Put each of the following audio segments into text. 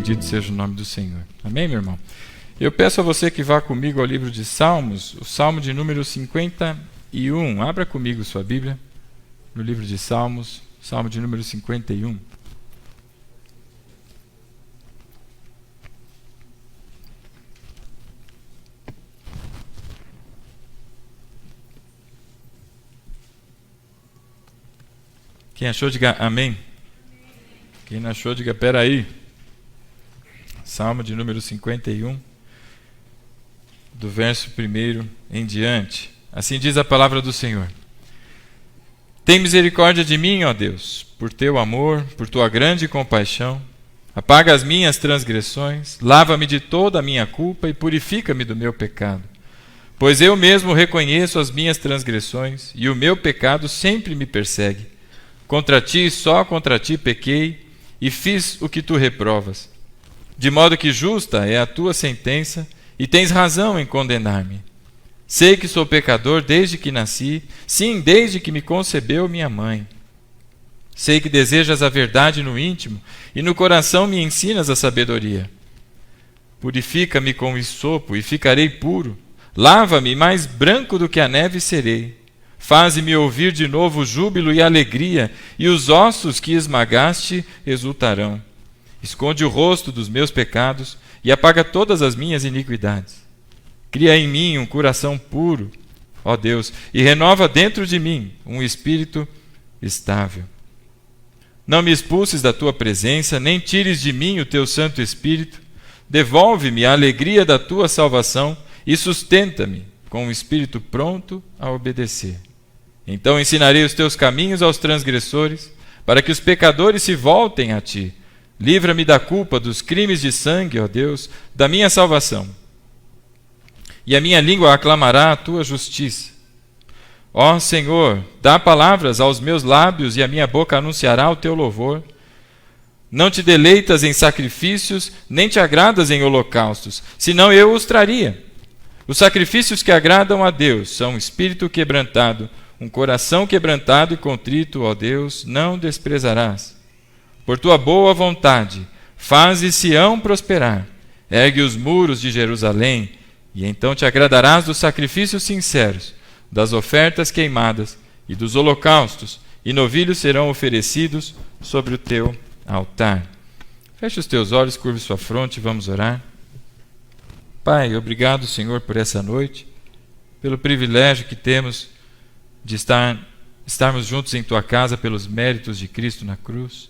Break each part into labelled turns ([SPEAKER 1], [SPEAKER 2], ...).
[SPEAKER 1] Bendito seja o nome do Senhor. Amém, meu irmão? Eu peço a você que vá comigo ao livro de Salmos, o Salmo de número 51. Abra comigo sua Bíblia, no livro de Salmos, Salmo de número 51. Quem achou, diga amém. Quem não achou, diga peraí. Salmo de número 51, do verso 1 em diante. Assim diz a palavra do Senhor. Tem misericórdia de mim, ó Deus, por teu amor, por tua grande compaixão. Apaga as minhas transgressões, lava-me de toda a minha culpa e purifica-me do meu pecado. Pois eu mesmo reconheço as minhas transgressões e o meu pecado sempre me persegue. Contra ti, só contra ti pequei e fiz o que tu reprovas. De modo que justa é a tua sentença e tens razão em condenar-me. Sei que sou pecador desde que nasci, sim, desde que me concebeu minha mãe. Sei que desejas a verdade no íntimo e no coração me ensinas a sabedoria. Purifica-me com hisopo e ficarei puro. Lava-me mais branco do que a neve serei. Faze-me ouvir de novo júbilo e alegria, e os ossos que esmagaste exultarão. Esconde o rosto dos meus pecados e apaga todas as minhas iniquidades. Cria em mim um coração puro, ó Deus, e renova dentro de mim um espírito estável. Não me expulses da tua presença, nem tires de mim o teu Santo Espírito. Devolve-me a alegria da tua salvação e sustenta-me com um espírito pronto a obedecer. Então ensinarei os teus caminhos aos transgressores, para que os pecadores se voltem a ti. Livra-me da culpa dos crimes de sangue, ó Deus, da minha salvação. E a minha língua aclamará a tua justiça. Ó Senhor, dá palavras aos meus lábios e a minha boca anunciará o teu louvor. Não te deleitas em sacrifícios, nem te agradas em holocaustos, senão eu os traria. Os sacrifícios que agradam a Deus são um espírito quebrantado, um coração quebrantado e contrito, ó Deus, não desprezarás. Por tua boa vontade, faze Sião prosperar. Ergue os muros de Jerusalém, e então te agradarás dos sacrifícios sinceros, das ofertas queimadas e dos holocaustos, e novilhos serão oferecidos sobre o teu altar. Feche os teus olhos, curve sua fronte e vamos orar. Pai, obrigado, Senhor, por essa noite, pelo privilégio que temos de estarmos juntos em tua casa pelos méritos de Cristo na cruz.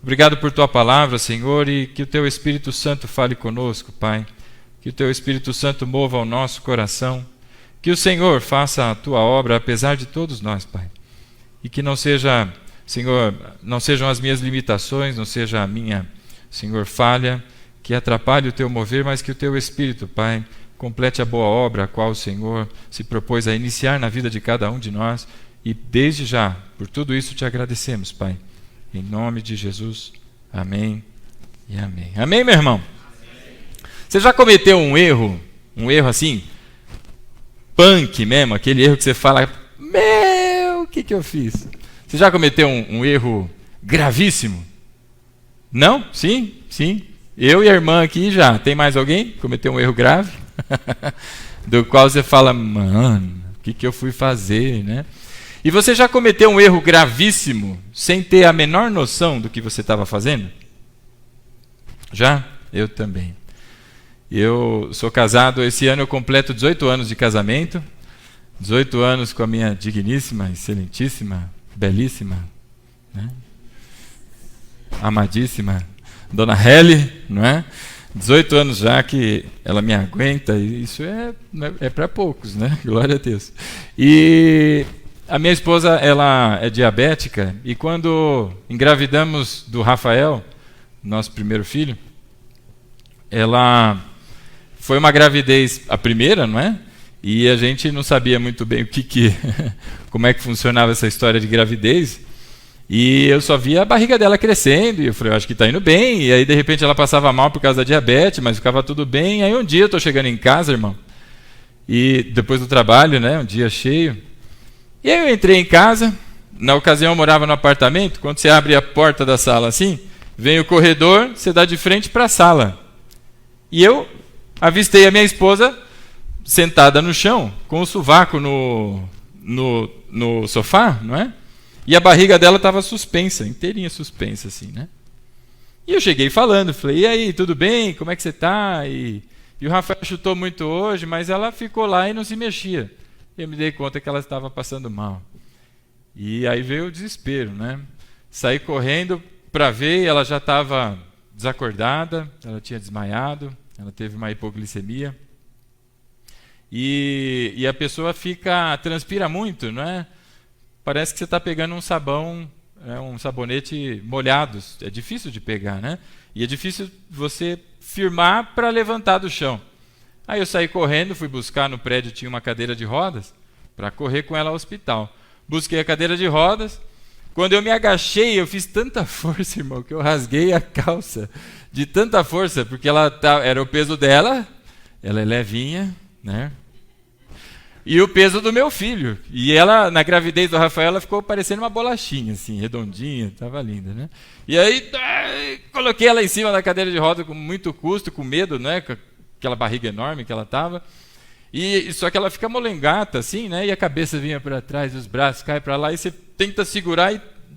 [SPEAKER 1] Obrigado por tua palavra, Senhor, e que o teu Espírito Santo fale conosco, Pai. Que o teu Espírito Santo mova o nosso coração. Que o Senhor faça a tua obra apesar de todos nós, Pai. E que não seja, Senhor, não sejam as minhas limitações, não seja a minha, Senhor, falha, que atrapalhe o teu mover, mas que o teu Espírito, Pai, complete a boa obra a qual o Senhor se propôs a iniciar na vida de cada um de nós. E desde já, por tudo isso te agradecemos, Pai. Em nome de Jesus, amém e amém. Amém, meu irmão? Você já cometeu um erro assim, punk mesmo, aquele erro que você fala, o que eu fiz? Você já cometeu um erro gravíssimo? Não? Sim? Sim. Eu e a irmã aqui já. Tem mais alguém que cometeu um erro grave? Do qual você fala, mano, o que eu fui fazer, né? E você já cometeu um erro gravíssimo sem ter a menor noção do que você estava fazendo? Já? Eu também. Eu sou casado, esse ano eu completo 18 anos de casamento, 18 anos com a minha digníssima, excelentíssima, belíssima, né? Amadíssima Dona Helly, não é? 18 anos já que ela me aguenta, e isso é para poucos, né? Glória a Deus. E a minha esposa, ela é diabética, e quando engravidamos do Rafael, nosso primeiro filho, ela foi uma gravidez, a primeira, não é? E a gente não sabia muito bem como é que funcionava essa história de gravidez, e eu só via a barriga dela crescendo, e eu falei, eu acho que está indo bem, e aí de repente ela passava mal por causa da diabetes, mas ficava tudo bem. Aí um dia eu estou chegando em casa, irmão, e depois do trabalho, né, um dia cheio, e aí eu entrei em casa. Na ocasião eu morava no apartamento. Quando você abre a porta da sala assim, Vem o corredor, você dá de frente para a sala. E eu avistei a minha esposa sentada no chão, com o sovaco no sofá, não é? E a barriga dela estava suspensa, inteirinha suspensa assim, né? E eu cheguei falando, falei, e aí, tudo bem? Como é que você está? E o Rafael chutou muito hoje, mas ela ficou lá e não se mexia. Eu me dei conta que ela estava passando mal. E aí veio o desespero, né? Saí correndo para ver, ela já estava desacordada, ela tinha desmaiado, ela teve uma hipoglicemia. E a pessoa transpira muito, não é? Parece que você está pegando um sabão, um sabonete molhado. É difícil de pegar, né? E é difícil você firmar para levantar do chão. Aí eu saí correndo, fui buscar no prédio, tinha uma cadeira de rodas, para correr com ela ao hospital. Busquei a cadeira de rodas. Quando eu me agachei, eu fiz tanta força, irmão, que eu rasguei a calça de tanta força, porque era o peso dela, ela é levinha, né? E o peso do meu filho. E ela, na gravidez do Rafael, ela ficou parecendo uma bolachinha, assim, redondinha, estava linda, né? E aí, coloquei ela em cima da cadeira de roda com muito custo, com medo, né? Com aquela barriga enorme que ela estava. Só que ela fica molengata, assim, né? E a cabeça vinha para trás, os braços caem para lá, e você tenta segurar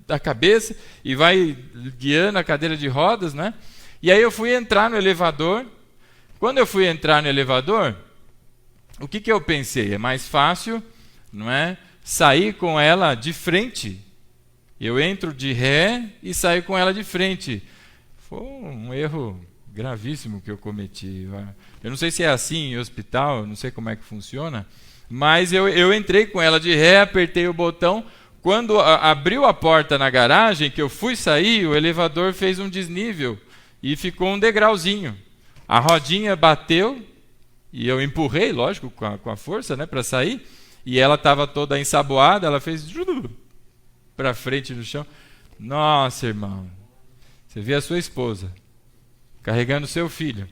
[SPEAKER 1] a cabeça e vai guiando a cadeira de rodas, né? E aí eu fui entrar no elevador. Quando eu fui entrar no elevador, o que eu pensei? É mais fácil, não é? Sair com ela de frente. Eu entro de ré e saio com ela de frente. Foi um erro gravíssimo que eu cometi. Eu não sei se é assim em hospital, não sei como é que funciona, mas eu entrei com ela de ré, apertei o botão. Quando abriu a porta na garagem, que eu fui sair, o elevador fez um desnível e ficou um degrauzinho. A rodinha bateu e eu empurrei, lógico, com a força, né, para sair. E ela estava toda ensaboada, ela fez para frente no chão. Nossa, irmão, você vê a sua esposa carregando seu filho.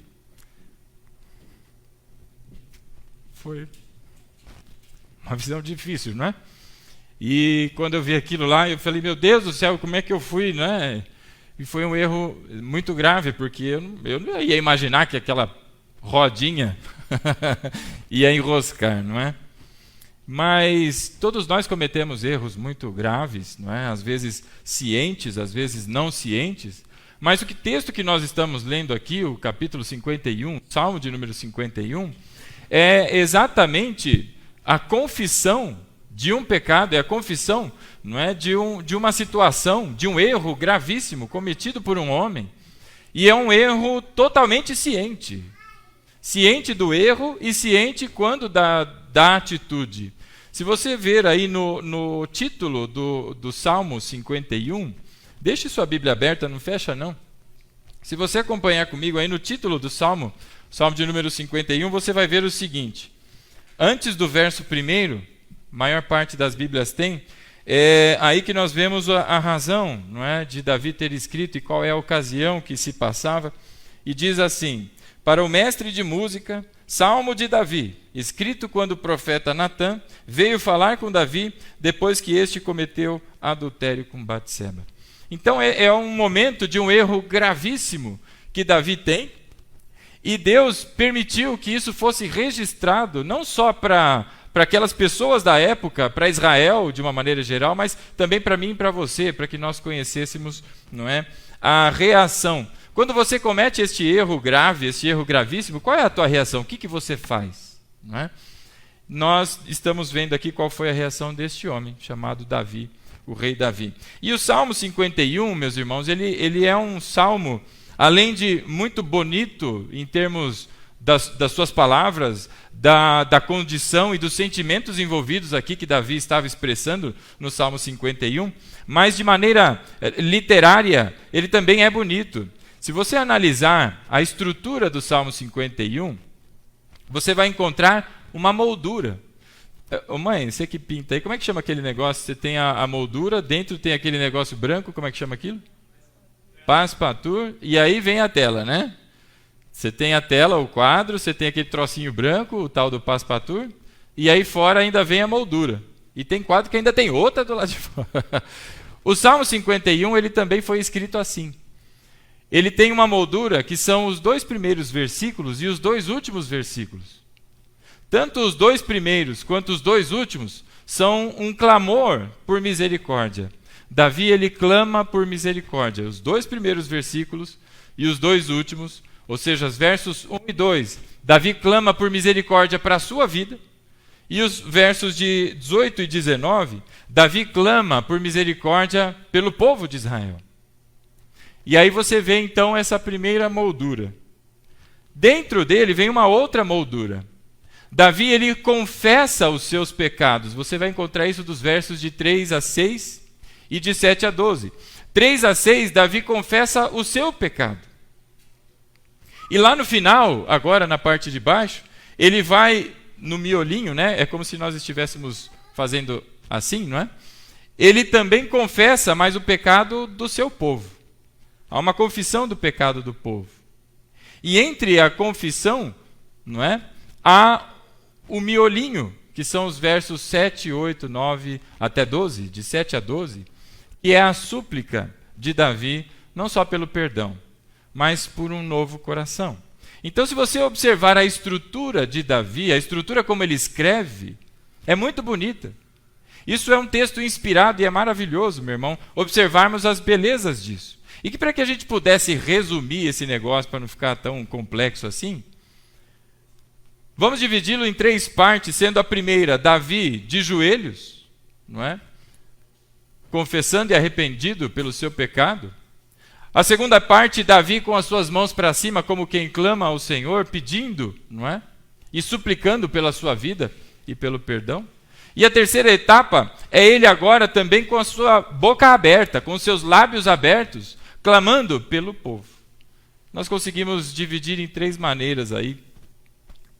[SPEAKER 1] Foi uma visão difícil, não é? E quando eu vi aquilo lá, eu falei, meu Deus do céu, como é que eu fui, né? E foi um erro muito grave, porque eu não ia imaginar que aquela rodinha ia enroscar, não é? Mas todos nós cometemos erros muito graves, não é? Às vezes cientes, às vezes não cientes. Mas o texto que nós estamos lendo aqui, o capítulo 51, Salmo de número 51, é exatamente a confissão de um pecado, é a confissão, não é, de uma situação, de um erro gravíssimo cometido por um homem. E é um erro totalmente ciente. Ciente do erro e ciente quando da atitude. Se você ver aí no título do Salmo 51, deixe sua Bíblia aberta, não fecha não. Se você acompanhar comigo aí no título do Salmo, Salmo de número 51, você vai ver o seguinte. Antes do verso 1, maior parte das Bíblias tem, é aí que nós vemos a razão, não é, de Davi ter escrito e qual é a ocasião que se passava. E diz assim, para o mestre de música, Salmo de Davi, escrito quando o profeta Natã veio falar com Davi depois que este cometeu adultério com Batseba. Então é um momento de um erro gravíssimo que Davi tem, e Deus permitiu que isso fosse registrado, não só para aquelas pessoas da época, para Israel de uma maneira geral, mas também para mim e para você, para que nós conhecêssemos, não é, a reação. Quando você comete este erro grave, este erro gravíssimo, qual é a tua reação? O que você faz? Não é? Nós estamos vendo aqui qual foi a reação deste homem, chamado Davi, o rei Davi. E o Salmo 51, meus irmãos, ele é um salmo, além de muito bonito em termos das suas palavras, da condição e dos sentimentos envolvidos aqui que Davi estava expressando no Salmo 51, mas de maneira literária, ele também é bonito. Se você analisar a estrutura do Salmo 51, você vai encontrar uma moldura. Ô mãe, você que pinta aí, como é que chama aquele negócio? Você tem a moldura, dentro tem aquele negócio branco, como é que chama aquilo? Passepartout, e aí vem a tela, né? Você tem a tela, o quadro, você tem aquele trocinho branco, o tal do Passepartout, e aí fora ainda vem a moldura. E tem quadro que ainda tem outra do lado de fora. O Salmo 51, ele também foi escrito assim. ele tem uma moldura que são os 2 primeiros versículos e os 2 últimos versículos. Tanto os 2 primeiros quanto os 2 últimos são um clamor por misericórdia. Davi, ele clama por misericórdia. Os 2 primeiros versículos e os 2 últimos, ou seja, os versos 1 e 2, Davi clama por misericórdia para a sua vida. E os versos de 18 e 19, Davi clama por misericórdia pelo povo de Israel. E aí você vê então essa primeira moldura. Dentro dele vem uma outra moldura. Davi, ele confessa os seus pecados. Você vai encontrar isso dos versos de 3 a 6 e de 7 a 12. 3 a 6, Davi confessa o seu pecado. E lá no final, agora na parte de baixo, ele vai no miolinho, né? É como se nós estivéssemos fazendo assim, não é? Ele também confessa mais o pecado do seu povo. Há uma confissão do pecado do povo. E entre a confissão, não é? Há o miolinho, que são os versos 7, 8, 9 até 12, de 7 a 12, que é a súplica de Davi, não só pelo perdão, mas por um novo coração. Então, se você observar a estrutura de Davi, a estrutura como ele escreve, é muito bonita. Isso é um texto inspirado e é maravilhoso, meu irmão, observarmos as belezas disso. E que para que a gente pudesse resumir esse negócio, para não ficar tão complexo assim, vamos dividi-lo em 3 partes, sendo a primeira, Davi de joelhos, não é? Confessando e arrependido pelo seu pecado. A segunda parte, Davi com as suas mãos para cima, como quem clama ao Senhor, pedindo, não é? E suplicando pela sua vida e pelo perdão. E a terceira etapa é ele agora também com a sua boca aberta, com os seus lábios abertos, clamando pelo povo. Nós conseguimos dividir em 3 maneiras aí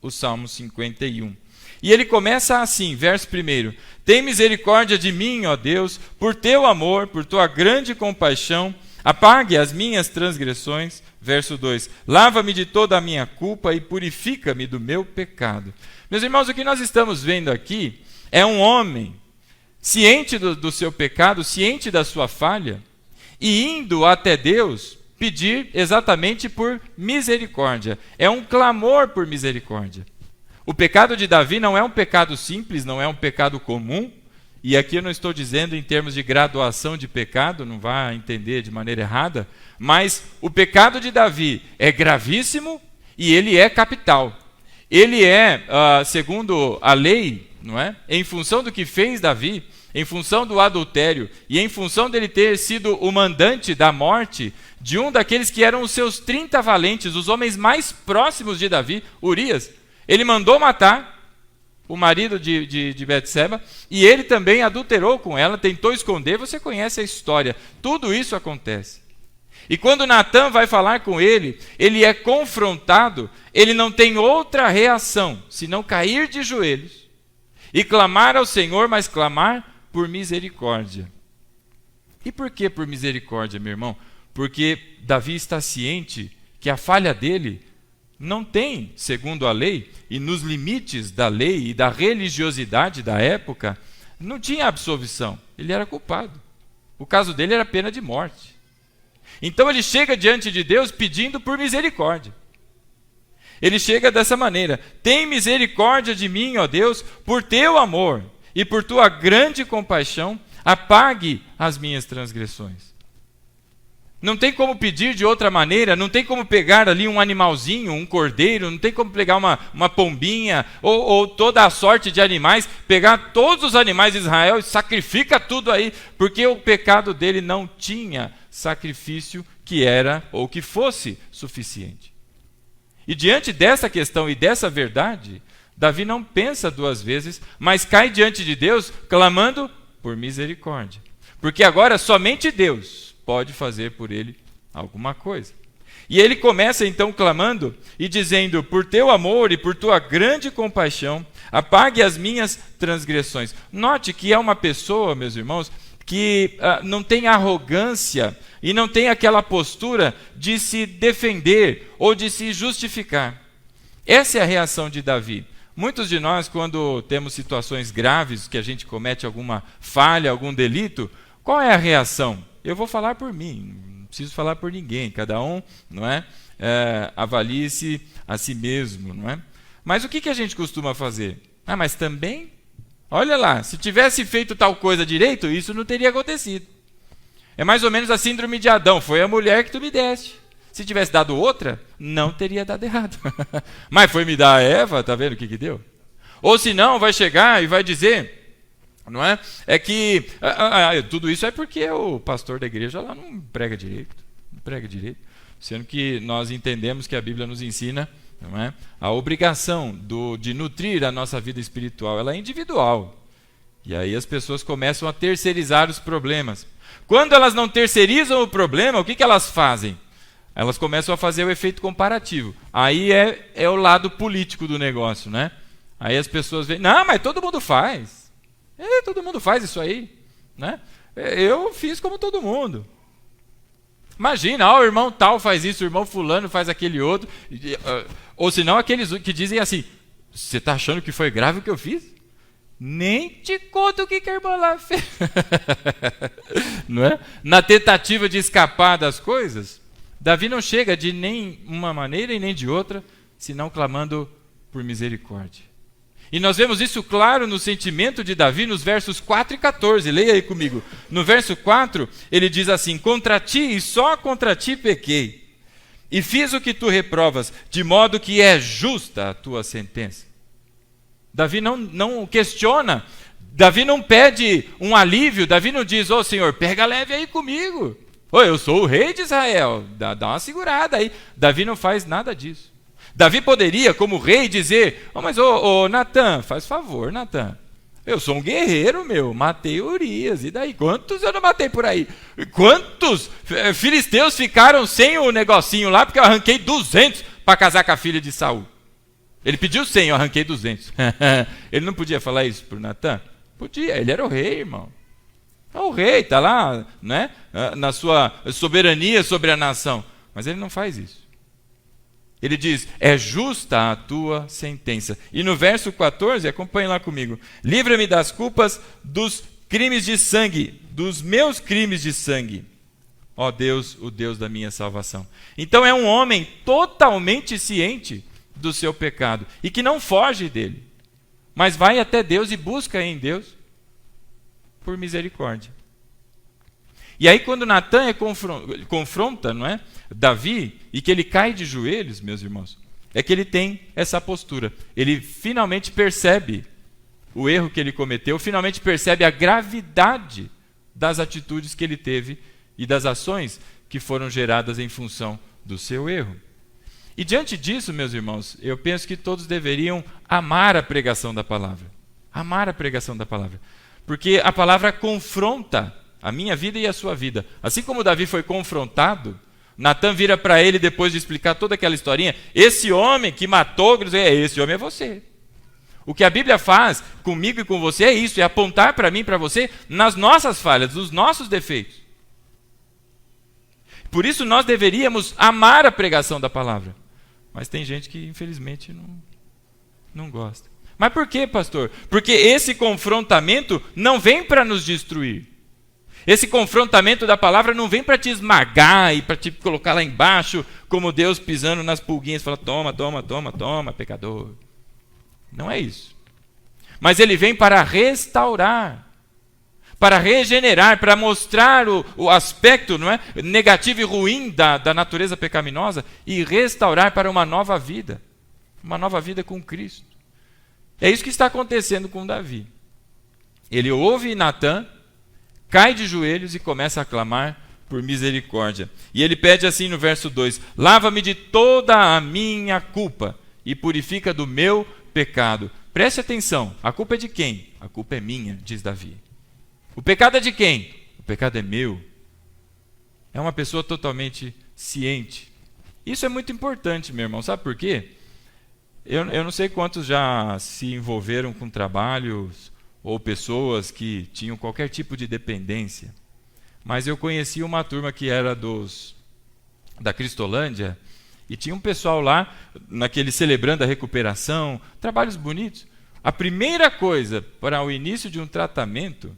[SPEAKER 1] o Salmo 51. E ele começa assim, verso 1. Tem misericórdia de mim, ó Deus, por teu amor, por tua grande compaixão, apague as minhas transgressões. Verso 2. Lava-me de toda a minha culpa e purifica-me do meu pecado. Meus irmãos, o que nós estamos vendo aqui é um homem ciente do seu pecado, ciente da sua falha, e indo até Deus pedir exatamente por misericórdia. É um clamor por misericórdia. O pecado de Davi não é um pecado simples, não é um pecado comum. E aqui eu não estou dizendo em termos de graduação de pecado, não vá entender de maneira errada, mas o pecado de Davi é gravíssimo e ele é capital. Ele é, segundo a lei, não é? Em função do que fez Davi, em função do adultério e em função dele ter sido o mandante da morte de um daqueles que eram os seus 30 valentes, os homens mais próximos de Davi, Urias, ele mandou matar o marido de Betseba, e ele também adulterou com ela, tentou esconder. Você conhece a história. Tudo isso acontece. E quando Natã vai falar com ele, ele é confrontado, ele não tem outra reação, senão cair de joelhos e clamar ao Senhor, mas clamar por misericórdia. E por que por misericórdia, meu irmão? Porque Davi está ciente que a falha dele não tem, segundo a lei, e nos limites da lei e da religiosidade da época, não tinha absolvição. Ele era culpado. O caso dele era pena de morte. Então ele chega diante de Deus pedindo por misericórdia. Ele chega dessa maneira: tem misericórdia de mim, ó Deus, por teu amor e por tua grande compaixão, apague as minhas transgressões. Não tem como pedir de outra maneira, não tem como pegar ali um animalzinho, um cordeiro, não tem como pegar uma pombinha ou toda a sorte de animais, pegar todos os animais de Israel e sacrifica tudo aí, porque o pecado dele não tinha sacrifício que era ou que fosse suficiente. E diante dessa questão e dessa verdade, Davi não pensa 2 vezes, mas cai diante de Deus clamando por misericórdia. Porque agora somente Deus pode fazer por ele alguma coisa. E ele começa então clamando e dizendo: por teu amor e por tua grande compaixão, apague as minhas transgressões. Note que é uma pessoa, meus irmãos, que não tem arrogância e não tem aquela postura de se defender ou de se justificar. Essa é a reação de Davi. Muitos de nós, quando temos situações graves, que a gente comete alguma falha, algum delito, qual é a reação? eu vou falar por mim, não preciso falar por ninguém, cada um, não é? Avalie-se a si mesmo, não é? Mas o que a gente costuma fazer? Mas também, olha lá, se tivesse feito tal coisa direito, isso não teria acontecido. É mais ou menos a síndrome de Adão, foi a mulher que tu me deste. Se tivesse dado outra, não teria dado errado. Mas foi me dar a Eva, tá vendo o que deu? Ou se não, vai chegar e vai dizer, não é? É que tudo isso é porque o pastor da igreja lá não prega direito. Não prega direito. Sendo que nós entendemos que a Bíblia nos ensina, não é? A obrigação de nutrir a nossa vida espiritual, ela é individual. E aí as pessoas começam a terceirizar os problemas. Quando elas não terceirizam o problema, o que elas fazem? Elas começam a fazer o efeito comparativo. Aí é o lado político do negócio, né? Aí as pessoas veem, não, mas todo mundo faz. Todo mundo faz isso aí, né? Eu fiz como todo mundo. Imagina, o irmão tal faz isso, o irmão fulano faz aquele outro. Ou senão aqueles que dizem assim, você está achando que foi grave o que eu fiz? Nem te conto o que a irmã lá fez. Não é? Na tentativa de escapar das coisas, Davi não chega de nem uma maneira e nem de outra, senão clamando por misericórdia. E nós vemos isso claro no sentimento de Davi nos versos 4 e 14. Leia aí comigo. No verso 4, ele diz assim, contra ti e só contra ti pequei, e fiz o que tu reprovas, de modo que é justa a tua sentença. Davi não questiona, Davi não pede um alívio, Davi não diz, Senhor, pega leve aí comigo. Eu sou o rei de Israel, dá uma segurada aí. Davi não faz nada disso. Davi poderia, como rei, dizer, mas Natan, faz favor, Natan. Eu sou um guerreiro, matei Urias, e daí? Quantos eu não matei por aí? Quantos filisteus ficaram sem o negocinho lá, porque eu arranquei 200 para casar com a filha de Saul? Ele pediu 100, eu arranquei 200. Ele não podia falar isso para o Natan? Podia, ele era o rei, irmão. O rei está lá, né, na sua soberania sobre a nação. Mas ele não faz isso. Ele diz, é justa a tua sentença. E no verso 14, acompanhe lá comigo. Livra-me das culpas dos crimes de sangue, dos meus crimes de sangue. Ó Deus, o Deus da minha salvação. Então é um homem totalmente ciente do seu pecado e que não foge dele, mas vai até Deus e busca em Deus por misericórdia. E aí quando Natan confronta, não é, Davi, e que ele cai de joelhos, meus irmãos, é que ele tem essa postura. Ele finalmente percebe o erro que ele cometeu, finalmente percebe a gravidade das atitudes que ele teve e das ações que foram geradas em função do seu erro. E diante disso, meus irmãos, eu penso que todos deveriam amar a pregação da palavra. Amar a pregação da palavra. Porque a palavra confronta a minha vida e a sua vida. Assim como Davi foi confrontado, Natan vira para ele depois de explicar toda aquela historinha. Esse homem que matou, esse homem é você. O que a Bíblia faz comigo e com você é isso, é apontar para mim e para você nas nossas falhas, nos nossos defeitos. Por isso nós deveríamos amar a pregação da palavra. Mas tem gente que infelizmente não gosta. Mas por quê, pastor? Porque esse confrontamento não vem para nos destruir. Esse confrontamento da palavra não vem para te esmagar e para te colocar lá embaixo, como Deus pisando nas pulguinhas, fala, toma, pecador. Não é isso. Mas ele vem para restaurar, para regenerar, para mostrar o aspecto, não é, negativo e ruim da natureza pecaminosa e restaurar para uma nova vida com Cristo. É isso que está acontecendo com Davi. Ele ouve Natan, cai de joelhos e começa a clamar por misericórdia. E ele pede assim no verso 2, lava-me de toda a minha culpa e purifica do meu pecado. Preste atenção, a culpa é de quem? A culpa é minha, diz Davi. O pecado é de quem? O pecado é meu. É uma pessoa totalmente ciente. Isso é muito importante, meu irmão. Sabe por quê? Eu não sei quantos já se envolveram com trabalhos ou pessoas que tinham qualquer tipo de dependência. Mas eu conheci uma turma que era da Cristolândia, e tinha um pessoal lá, naquele celebrando a recuperação, trabalhos bonitos. A primeira coisa para o início de um tratamento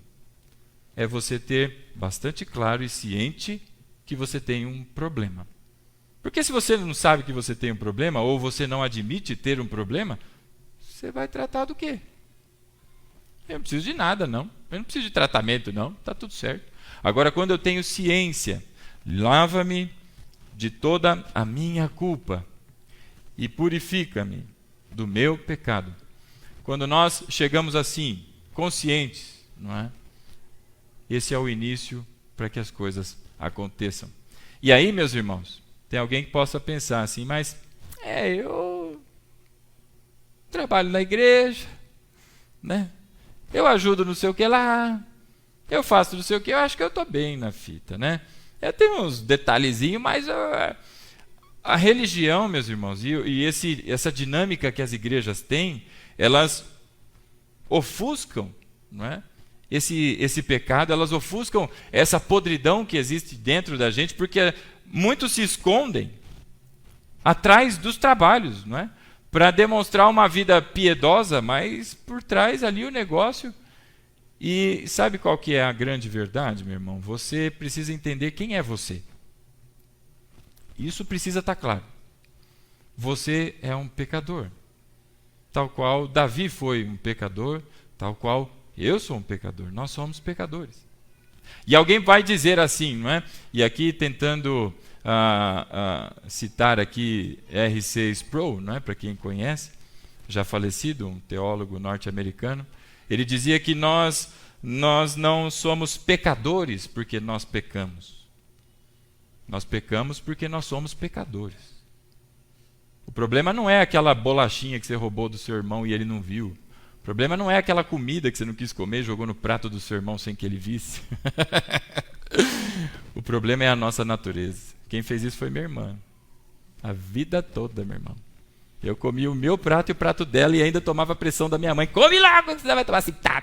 [SPEAKER 1] é você ter bastante claro e ciente que você tem um problema. Porque se você não sabe que você tem um problema, ou você não admite ter um problema, você vai tratar do quê? Eu não preciso de nada, não. Eu não preciso de tratamento, não. Está tudo certo. Agora, quando eu tenho ciência, lava-me de toda a minha culpa e purifica-me do meu pecado. Quando nós chegamos assim, conscientes, não é? Esse é o início para que as coisas aconteçam. E aí, meus irmãos, tem alguém que possa pensar assim, mas eu trabalho na igreja, né? Eu ajudo não sei o que lá, eu faço não sei o que, eu acho que eu estou bem na fita, né? Eu tenho uns detalhezinhos, mas a religião, meus irmãos, e essa dinâmica que as igrejas têm, elas ofuscam, não é? Esse pecado, elas ofuscam essa podridão que existe dentro da gente, porque muitos se escondem atrás dos trabalhos, não é? Para demonstrar uma vida piedosa, mas por trás ali o negócio. E sabe qual que é a grande verdade, meu irmão? Você precisa entender quem é você. Isso precisa estar claro. Você é um pecador. Tal qual Davi foi um pecador, tal qual eu sou um pecador. Nós somos pecadores. E alguém vai dizer assim, não é? E aqui tentando citar aqui R.C. Sproul, não é? Para quem conhece, já falecido, um teólogo norte-americano, ele dizia que nós não somos pecadores porque nós pecamos. Nós pecamos porque nós somos pecadores. O problema não é aquela bolachinha que você roubou do seu irmão e ele não viu. O problema não é aquela comida que você não quis comer e jogou no prato do seu irmão sem que ele visse. O problema é a nossa natureza. Quem fez isso foi minha irmã. A vida toda, meu irmão. Eu comia o meu prato e o prato dela e ainda tomava a pressão da minha mãe. Come logo, você vai tomar assim. Tá.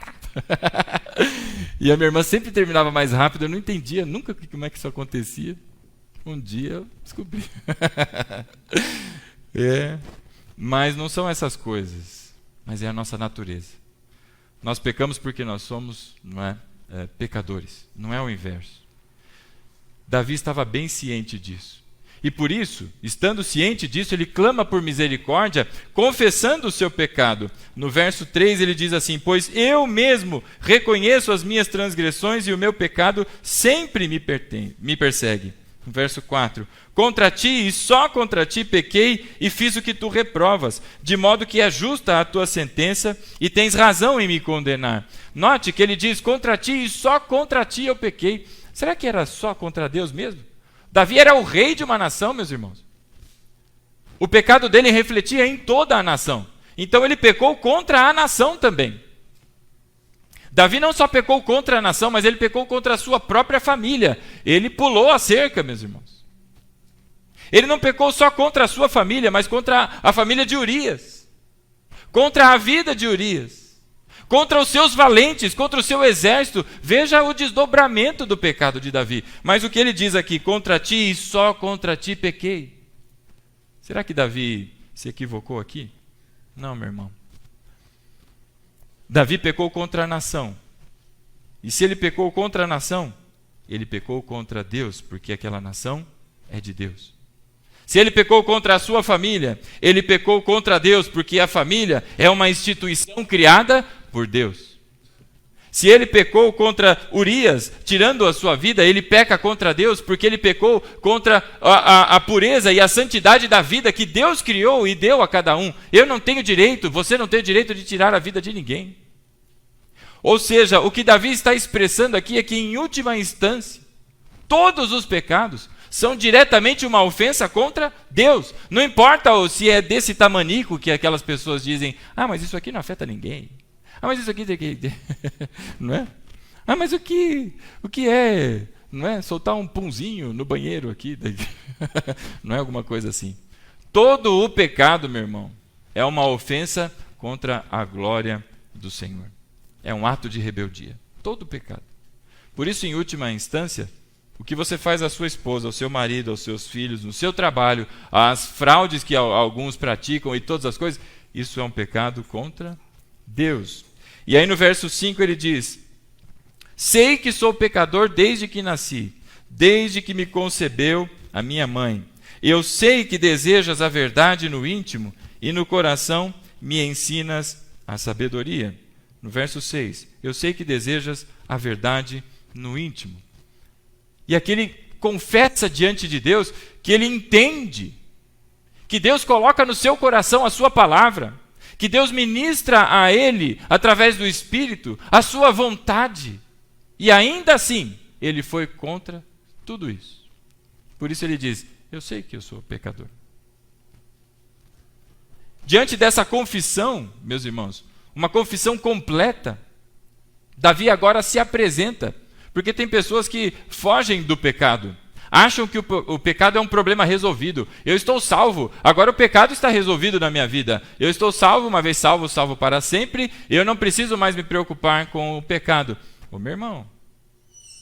[SPEAKER 1] E a minha irmã sempre terminava mais rápido. Eu não entendia nunca como é que isso acontecia. Um dia eu descobri. Mas não são essas coisas. Mas é a nossa natureza. Nós pecamos porque nós somos, não é, pecadores. Não é o inverso. Davi estava bem ciente disso. E por isso, estando ciente disso, ele clama por misericórdia, confessando o seu pecado. No verso 3 ele diz assim: pois eu mesmo reconheço as minhas transgressões e o meu pecado sempre me persegue. No verso 4, contra ti e só contra ti pequei e fiz o que tu reprovas, de modo que é justa a tua sentença e tens razão em me condenar. Note que ele diz, contra ti e só contra ti eu pequei. Será que era só contra Deus mesmo? Davi era o rei de uma nação, meus irmãos. O pecado dele refletia em toda a nação. Então ele pecou contra a nação também. Davi não só pecou contra a nação, mas ele pecou contra a sua própria família. Ele pulou a cerca, meus irmãos. Ele não pecou só contra a sua família, mas contra a família de Urias. Contra a vida de Urias. Contra os seus valentes, contra o seu exército. Veja o desdobramento do pecado de Davi. Mas o que ele diz aqui, contra ti e só contra ti pequei. Será que Davi se equivocou aqui? Não, meu irmão. Davi pecou contra a nação. E se ele pecou contra a nação, ele pecou contra Deus, porque aquela nação é de Deus. Se ele pecou contra a sua família, ele pecou contra Deus, porque a família é uma instituição criada por Deus. Se ele pecou contra Urias, tirando a sua vida, ele peca contra Deus, porque ele pecou contra a pureza e a santidade da vida que Deus criou e deu a cada um. Eu não tenho direito, você não tem o direito de tirar a vida de ninguém. Ou seja, o que Davi está expressando aqui é que, em última instância, todos os pecados são diretamente uma ofensa contra Deus. Não importa se é desse tamanico que aquelas pessoas dizem, mas isso aqui não afeta ninguém. Mas isso aqui... não é? Mas o que é... não é? Soltar um punzinho no banheiro aqui. Não é alguma coisa assim. Todo o pecado, meu irmão, é uma ofensa contra a glória do Senhor. É um ato de rebeldia. Todo pecado. Por isso, em última instância, o que você faz à sua esposa, ao seu marido, aos seus filhos, no seu trabalho, as fraudes que alguns praticam e todas as coisas, isso é um pecado contra Deus. E aí no verso 5 ele diz, Sei que sou pecador desde que nasci, desde que me concebeu a minha mãe. Eu sei que desejas a verdade no íntimo e no coração me ensinas a sabedoria. No verso 6, eu sei que desejas a verdade no íntimo. E aqui ele confessa diante de Deus que ele entende que Deus coloca no seu coração a sua palavra, que Deus ministra a ele, através do Espírito, a sua vontade. E ainda assim, ele foi contra tudo isso. Por isso ele diz, eu sei que eu sou pecador. Diante dessa confissão, meus irmãos, uma confissão completa, Davi agora se apresenta, porque tem pessoas que fogem do pecado, acham que o pecado é um problema resolvido. Eu estou salvo, agora o pecado está resolvido na minha vida. Eu estou salvo, uma vez salvo, salvo para sempre, eu não preciso mais me preocupar com o pecado. Ô meu irmão,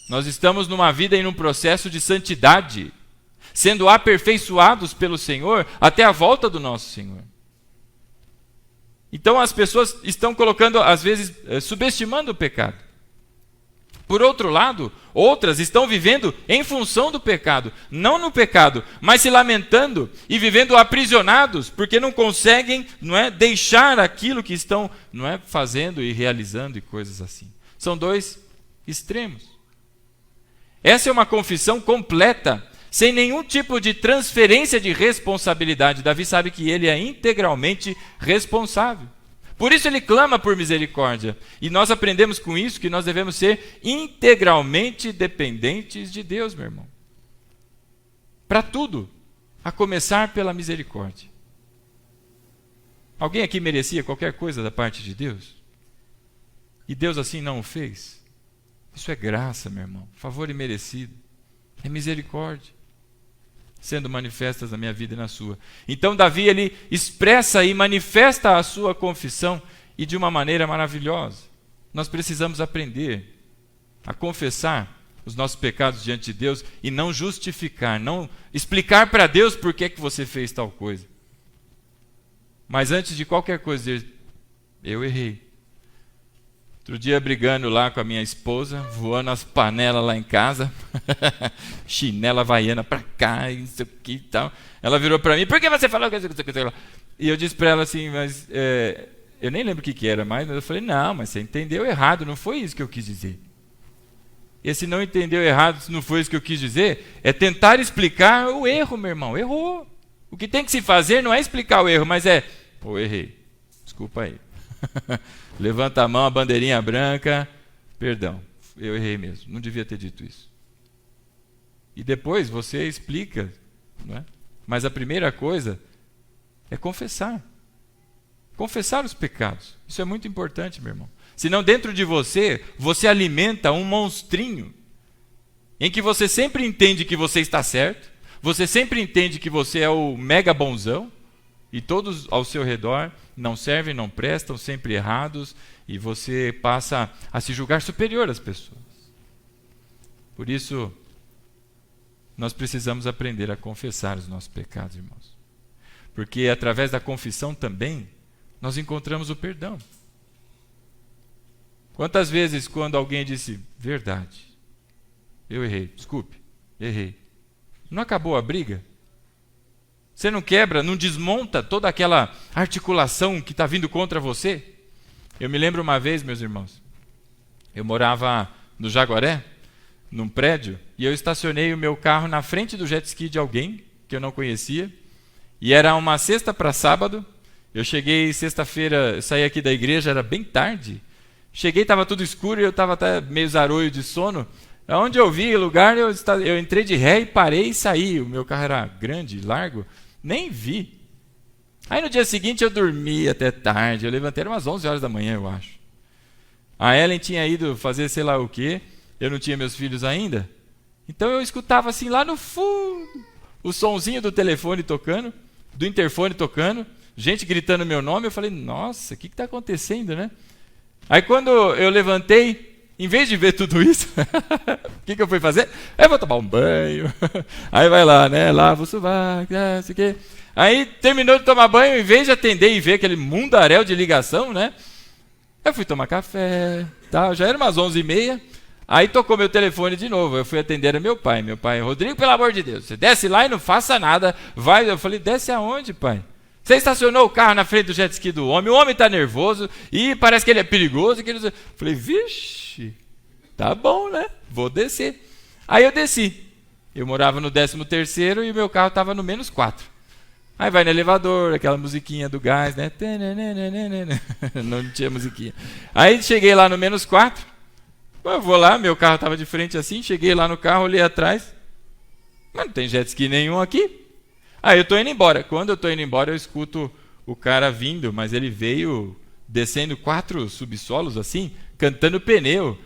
[SPEAKER 1] nós estamos numa vida e num processo de santidade, sendo aperfeiçoados pelo Senhor até a volta do nosso Senhor. Então as pessoas estão colocando, às vezes, subestimando o pecado. Por outro lado, outras estão vivendo em função do pecado, não no pecado, mas se lamentando e vivendo aprisionados, porque não conseguem, deixar aquilo que estão, fazendo e realizando e coisas assim. São dois extremos. Essa é uma confissão completa, sem nenhum tipo de transferência de responsabilidade. Davi sabe que ele é integralmente responsável. Por isso ele clama por misericórdia. E nós aprendemos com isso que nós devemos ser integralmente dependentes de Deus, meu irmão. Para tudo, a começar pela misericórdia. Alguém aqui merecia qualquer coisa da parte de Deus? E Deus assim não o fez? Isso é graça, meu irmão. Favor imerecido. É misericórdia sendo manifestas na minha vida e na sua. Então Davi, ele expressa e manifesta a sua confissão e de uma maneira maravilhosa. Nós precisamos aprender a confessar os nossos pecados diante de Deus e não justificar, não explicar para Deus por que você fez tal coisa. Mas antes de qualquer coisa, dizer, eu errei. Outro dia brigando lá com a minha esposa, voando as panelas lá em casa, chinela havaiana pra cá, e não sei o que e tal. Ela virou pra mim, por que você falou que isso? E eu disse pra ela assim, mas eu nem lembro o que era mais, mas eu falei, não, mas você entendeu errado, não foi isso que eu quis dizer. E se não entendeu errado, se não foi isso que eu quis dizer, é tentar explicar o erro, meu irmão, errou. O que tem que se fazer não é explicar o erro, mas pô, errei, desculpa aí. Levanta a mão, a bandeirinha branca, perdão, eu errei mesmo, não devia ter dito isso. E depois você explica, não é? Mas a primeira coisa é confessar. Confessar os pecados. Isso é muito importante, meu irmão. Senão dentro de você, você alimenta um monstrinho em que você sempre entende que você está certo, você sempre entende que você é o mega bonzão, e todos ao seu redor não servem, não prestam, sempre errados, e você passa a se julgar superior às pessoas. Por isso, nós precisamos aprender a confessar os nossos pecados, irmãos. Porque através da confissão também, nós encontramos o perdão. Quantas vezes quando alguém disse, verdade, eu errei, desculpe, errei. Não acabou a briga? Você não quebra, não desmonta toda aquela articulação que está vindo contra você? Eu me lembro uma vez, meus irmãos, eu morava no Jaguaré, num prédio, e eu estacionei o meu carro na frente do jet ski de alguém que eu não conhecia, e era uma sexta para sábado. Eu cheguei sexta-feira, saí aqui da igreja, era bem tarde, cheguei, estava tudo escuro e eu estava até meio zaroio de sono. Onde eu vi o lugar, eu entrei de ré e parei e saí. O meu carro era grande, largo, nem vi. Aí no dia seguinte eu dormi até tarde, eu levantei, era umas 11 horas da manhã, eu acho. A Ellen tinha ido fazer sei lá o quê, eu não tinha meus filhos ainda, então eu escutava assim lá no fundo, o sonzinho do telefone tocando, do interfone tocando, gente gritando meu nome, eu falei, nossa, o que está acontecendo, né? Aí quando eu levantei, em vez de ver tudo isso, o que eu fui fazer? Eu vou tomar um banho. Aí vai lá, né? Lava o sovaco, não sei o quê. Aí terminou de tomar banho, em vez de atender e ver aquele mundaréu de ligação, né? Eu fui tomar café, tal. Já era umas 11h30. Aí tocou meu telefone de novo, eu fui atender a meu pai, Rodrigo, pelo amor de Deus, você desce lá e não faça nada, vai. Eu falei, desce aonde, pai? Você estacionou o carro na frente do jet ski do homem, o homem está nervoso e parece que ele é perigoso. Eu falei, vixe, tá bom, né? Vou descer. Aí eu desci. Eu morava no 13º e o meu carro estava no -4. Aí vai no elevador, aquela musiquinha do gás, né? Não tinha musiquinha. Aí cheguei lá no -4. Eu vou lá, meu carro estava de frente assim, cheguei lá no carro, olhei atrás. Mas não tem jet ski nenhum aqui. Aí eu estou indo embora. Quando eu estou indo embora, eu escuto o cara vindo, mas ele veio descendo 4 subsolos assim, cantando pneu.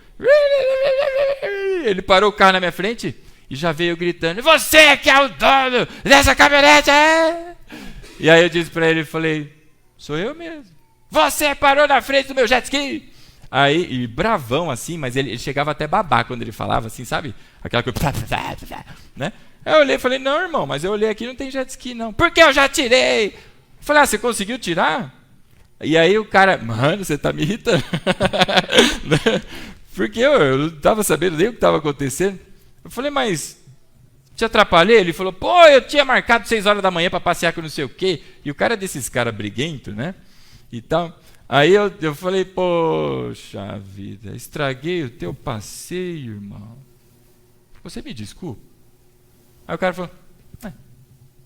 [SPEAKER 1] Ele parou o carro na minha frente e já veio gritando, você que é o dono dessa caminhonete! E aí eu disse para ele, falei, sou eu mesmo. Você parou na frente do meu jet ski! Aí, e bravão assim, mas ele chegava até babar quando ele falava assim, sabe? Aquela coisa, né? Aí eu olhei e falei, não, irmão, mas eu olhei aqui, não tem jet ski não. Porque eu já tirei! Eu falei, você conseguiu tirar? E aí o cara, mano, você tá me irritando. Porque eu não estava sabendo nem o que estava acontecendo. Eu falei, mas te atrapalhei? Ele falou, pô, eu tinha marcado 6 horas da manhã para passear com não sei o quê. E o cara é desses caras briguentos, né? E tal. Aí eu falei, poxa vida, estraguei o teu passeio, irmão. Você me desculpa? Aí o cara falou,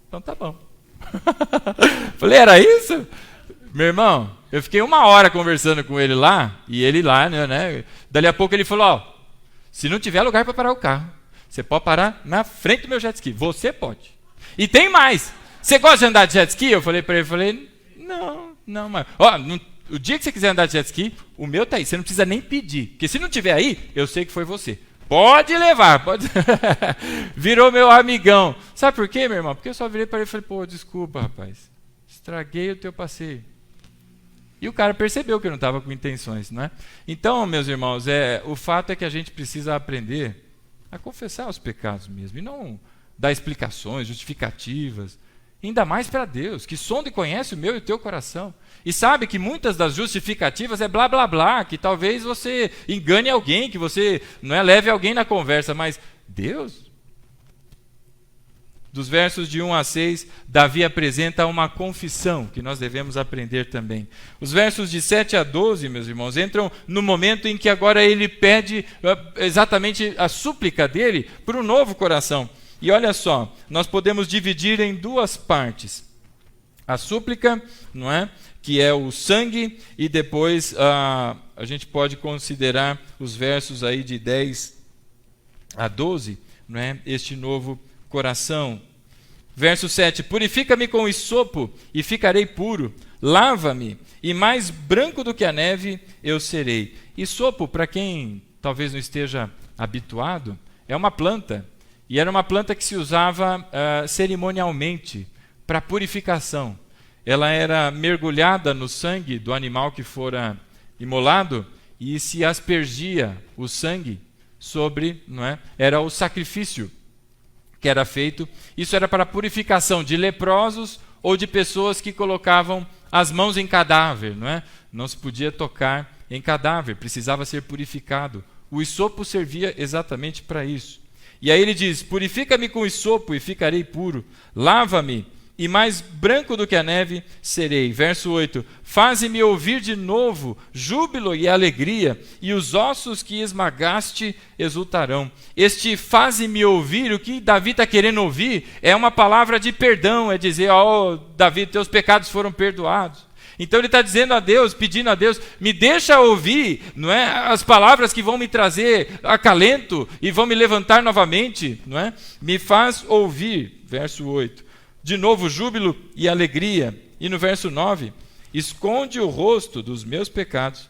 [SPEAKER 1] então tá bom. Falei, era isso? Meu irmão, eu fiquei 1 hora conversando com ele lá, e ele lá, né? Dali a pouco ele falou, ó, se não tiver lugar para parar o carro, você pode parar na frente do meu jet ski. Você pode. E tem mais. Você gosta de andar de jet ski? Eu falei para ele, não, mas... Ó, o dia que você quiser andar de jet ski, o meu tá aí. Você não precisa nem pedir. Porque se não tiver aí, eu sei que foi você. Pode levar, pode. Virou meu amigão. Sabe por quê, meu irmão? Porque eu só virei para ele e falei, pô, desculpa, rapaz. Estraguei o teu passeio. E o cara percebeu que eu não estava com intenções, não é? Então, meus irmãos, o fato é que a gente precisa aprender a confessar os pecados mesmo. E não dar explicações, justificativas. Ainda mais para Deus, que sonda e conhece o meu e o teu coração. E sabe que muitas das justificativas é blá, blá, blá, que talvez você engane alguém, que você leve alguém na conversa, mas Deus... Dos versos de 1 a 6, Davi apresenta uma confissão que nós devemos aprender também. Os versos de 7 a 12, meus irmãos, entram no momento em que agora ele pede exatamente a súplica dele por um novo coração. E olha só, nós podemos dividir em 2 partes. A súplica, não é? Que é o sangue, e depois a gente pode considerar os versos aí de 10 a 12, não é? Este novo coração. Verso 7, purifica-me com hisopo e ficarei puro, lava-me e mais branco do que a neve eu serei. Hisopo, para quem talvez não esteja habituado, é uma planta, e era uma planta que se usava cerimonialmente para purificação. Ela era mergulhada no sangue do animal que fora imolado e se aspergia o sangue sobre, era o sacrifício que era feito. Isso era para a purificação de leprosos ou de pessoas que colocavam as mãos em cadáver. Não se podia tocar em cadáver, precisava ser purificado. O hisopo servia exatamente para isso. E aí ele diz, purifica-me com hisopo e ficarei puro, lava-me e mais branco do que a neve serei. Verso 8, faze-me ouvir de novo júbilo e alegria, e os ossos que esmagaste exultarão. Este faze-me ouvir, o que Davi está querendo ouvir, é uma palavra de perdão, é dizer, Davi, teus pecados foram perdoados. Então ele está dizendo a Deus, pedindo a Deus, me deixa ouvir, as palavras que vão me trazer acalento e vão me levantar novamente, Me faz ouvir, verso 8. De novo, júbilo e alegria. E no verso 9, esconde o rosto dos meus pecados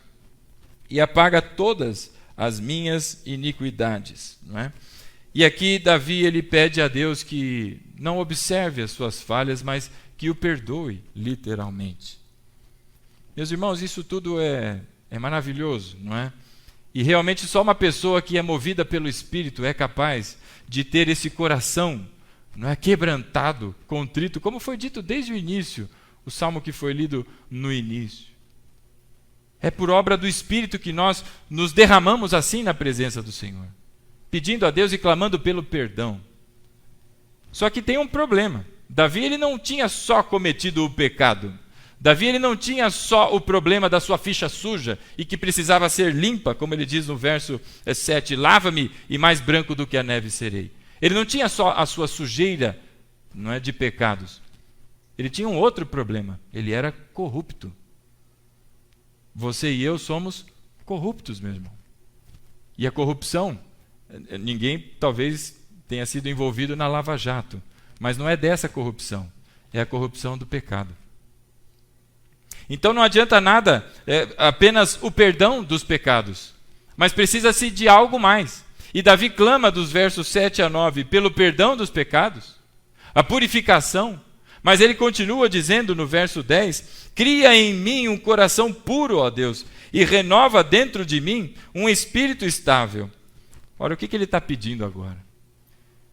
[SPEAKER 1] e apaga todas as minhas iniquidades. E aqui Davi ele pede a Deus que não observe as suas falhas, mas que o perdoe, literalmente. Meus irmãos, isso tudo é maravilhoso, não é? E realmente só uma pessoa que é movida pelo Espírito é capaz de ter esse coração quebrantado, contrito, como foi dito desde o início, o salmo que foi lido no início. É por obra do Espírito que nós nos derramamos assim na presença do Senhor, pedindo a Deus e clamando pelo perdão. Só que tem um problema. Davi ele não tinha só cometido o pecado. Davi ele não tinha só o problema da sua ficha suja e que precisava ser limpa, como ele diz no verso 7, lava-me e mais branco do que a neve serei. Ele não tinha só a sua sujeira, não é, de pecados. Ele tinha um outro problema. Ele era corrupto. Você e eu somos corruptos, meu irmão. E a corrupção, ninguém talvez tenha sido envolvido na Lava Jato, mas não é dessa corrupção, é a corrupção do pecado. Então não adianta nada apenas o perdão dos pecados, mas precisa-se de algo mais. E Davi clama dos versos 7 a 9 pelo perdão dos pecados, a purificação, mas ele continua dizendo no verso 10, cria em mim um coração puro, ó Deus, e renova dentro de mim um espírito estável. Ora, o que ele está pedindo agora?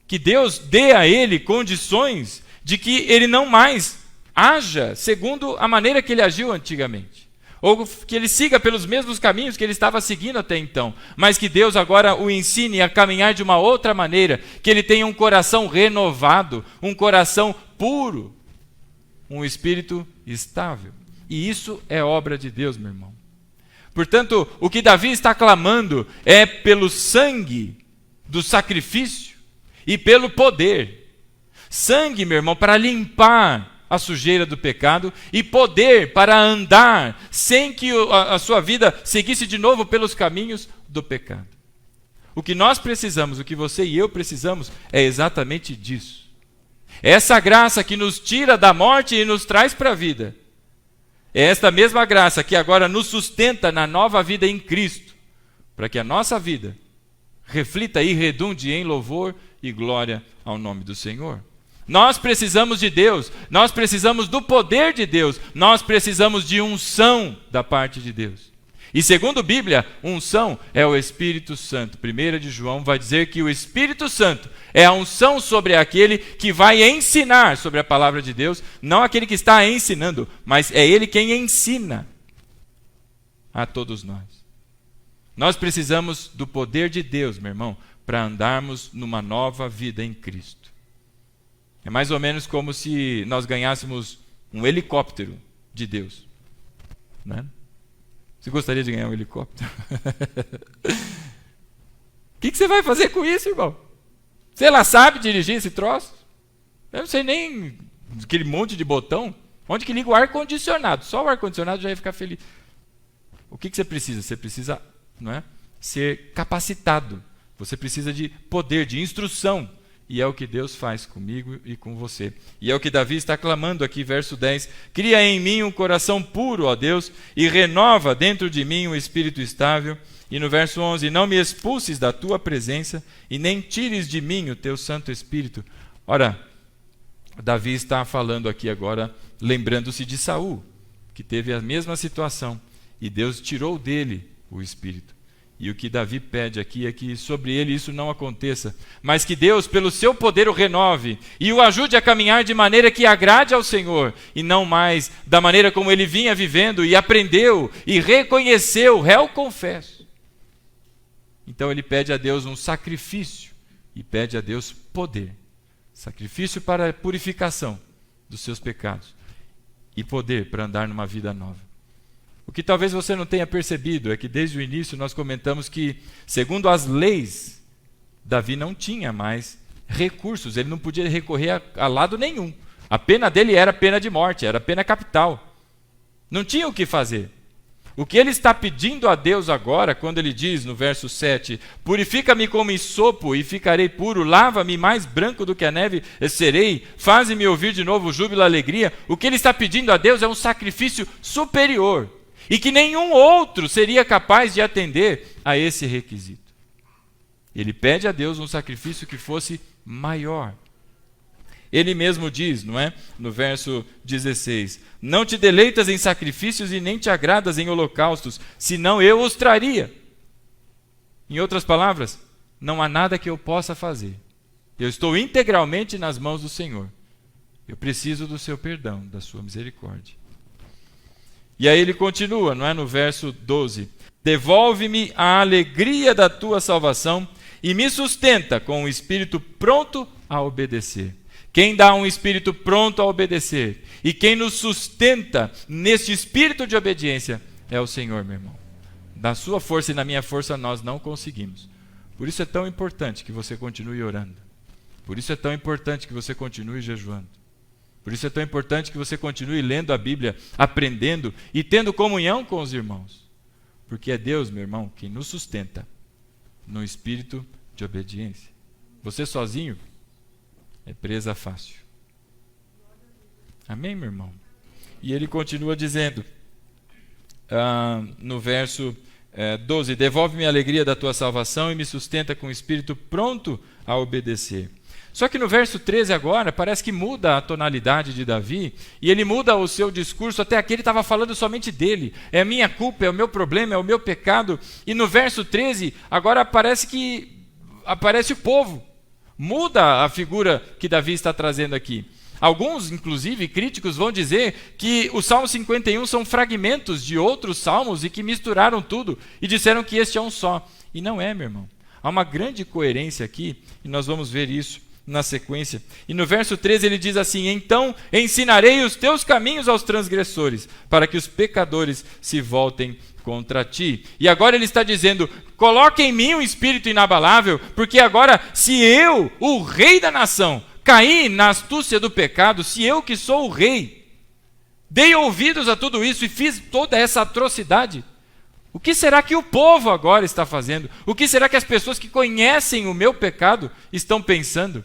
[SPEAKER 1] Que Deus dê a ele condições de que ele não mais haja segundo a maneira que ele agiu antigamente, ou que ele siga pelos mesmos caminhos que ele estava seguindo até então, mas que Deus agora o ensine a caminhar de uma outra maneira, que ele tenha um coração renovado, um coração puro, um espírito estável. E isso é obra de Deus, meu irmão. Portanto, o que Davi está clamando é pelo sangue do sacrifício e pelo poder. Sangue, meu irmão, para limpar a sujeira do pecado, e poder para andar sem que a sua vida seguisse de novo pelos caminhos do pecado. O que nós precisamos, o que você e eu precisamos, é exatamente disso. Essa graça que nos tira da morte e nos traz para a vida. É esta mesma graça que agora nos sustenta na nova vida em Cristo, para que a nossa vida reflita e redunde em louvor e glória ao nome do Senhor. Nós precisamos de Deus, nós precisamos do poder de Deus, nós precisamos de unção da parte de Deus. E segundo a Bíblia, unção é o Espírito Santo. 1 de João vai dizer que o Espírito Santo é a unção sobre aquele que vai ensinar sobre a palavra de Deus, não aquele que está ensinando, mas é ele quem ensina a todos nós. Nós precisamos do poder de Deus, meu irmão, para andarmos numa nova vida em Cristo. É mais ou menos como se nós ganhássemos um helicóptero de Deus, né? Você gostaria de ganhar um helicóptero? O que você vai fazer com isso, irmão? Você lá sabe dirigir esse troço? Eu não sei nem aquele monte de botão. Onde que liga o ar-condicionado? Só o ar-condicionado já ia ficar feliz. O que você precisa? Você precisa, não é, ser capacitado. Você precisa de poder, de instrução. E é o que Deus faz comigo e com você. E é o que Davi está clamando aqui, verso 10. Cria em mim um coração puro, ó Deus, e renova dentro de mim um espírito estável. E no verso 11, não me expulses da tua presença e nem tires de mim o teu Santo Espírito. Ora, Davi está falando aqui agora, lembrando-se de Saul, que teve a mesma situação. E Deus tirou dele o Espírito. E o que Davi pede aqui é que sobre ele isso não aconteça, mas que Deus, pelo seu poder, o renove e o ajude a caminhar de maneira que agrade ao Senhor, e não mais da maneira como ele vinha vivendo e aprendeu e reconheceu, réu confesso. Então ele pede a Deus um sacrifício e pede a Deus poder. Sacrifício para a purificação dos seus pecados e poder para andar numa vida nova. O que talvez você não tenha percebido é que desde o início nós comentamos que, segundo as leis, Davi não tinha mais recursos, ele não podia recorrer a lado nenhum. A pena dele era pena de morte, era pena capital. Não tinha o que fazer. O que ele está pedindo a Deus agora, quando ele diz no verso 7, purifica-me como hisopo e ficarei puro, lava-me mais branco do que a neve serei, faze-me ouvir de novo júbilo e alegria. O que ele está pedindo a Deus é um sacrifício superior. E que nenhum outro seria capaz de atender a esse requisito. Ele pede a Deus um sacrifício que fosse maior. Ele mesmo diz, não é? No verso 16, não te deleitas em sacrifícios e nem te agradas em holocaustos, senão eu os traria. Em outras palavras, não há nada que eu possa fazer. Eu estou integralmente nas mãos do Senhor. Eu preciso do seu perdão, da sua misericórdia. E aí ele continua, não é? No verso 12. Devolve-me a alegria da tua salvação e me sustenta com um espírito pronto a obedecer. Quem dá um espírito pronto a obedecer e quem nos sustenta neste espírito de obediência é o Senhor, meu irmão. Da sua força e na minha força nós não conseguimos. Por isso é tão importante que você continue orando. Por isso é tão importante que você continue jejuando. Por isso é tão importante que você continue lendo a Bíblia, aprendendo e tendo comunhão com os irmãos. Porque é Deus, meu irmão, quem nos sustenta no espírito de obediência. Você sozinho é presa fácil. Amém, meu irmão? E ele continua dizendo, no verso 12, devolve-me a alegria da tua salvação e me sustenta com o espírito pronto a obedecer. Só que no verso 13 agora, parece que muda a tonalidade de Davi, e ele muda o seu discurso, até aqui ele estava falando somente dele, é a minha culpa, é o meu problema, é o meu pecado, e no verso 13, agora parece que aparece o povo, muda a figura que Davi está trazendo aqui. Alguns, inclusive, críticos vão dizer que o Salmo 51 são fragmentos de outros salmos e que misturaram tudo, e disseram que este é um só, e não é, meu irmão. Há uma grande coerência aqui, e nós vamos ver isso na sequência. E no verso 13 ele diz assim: então ensinarei os teus caminhos aos transgressores, para que os pecadores se voltem contra ti. E agora ele está dizendo: coloque em mim um espírito inabalável, porque agora, se eu, o rei da nação, caí na astúcia do pecado, se eu que sou o rei, dei ouvidos a tudo isso e fiz toda essa atrocidade, o que será que o povo agora está fazendo? O que será que as pessoas que conhecem o meu pecado estão pensando?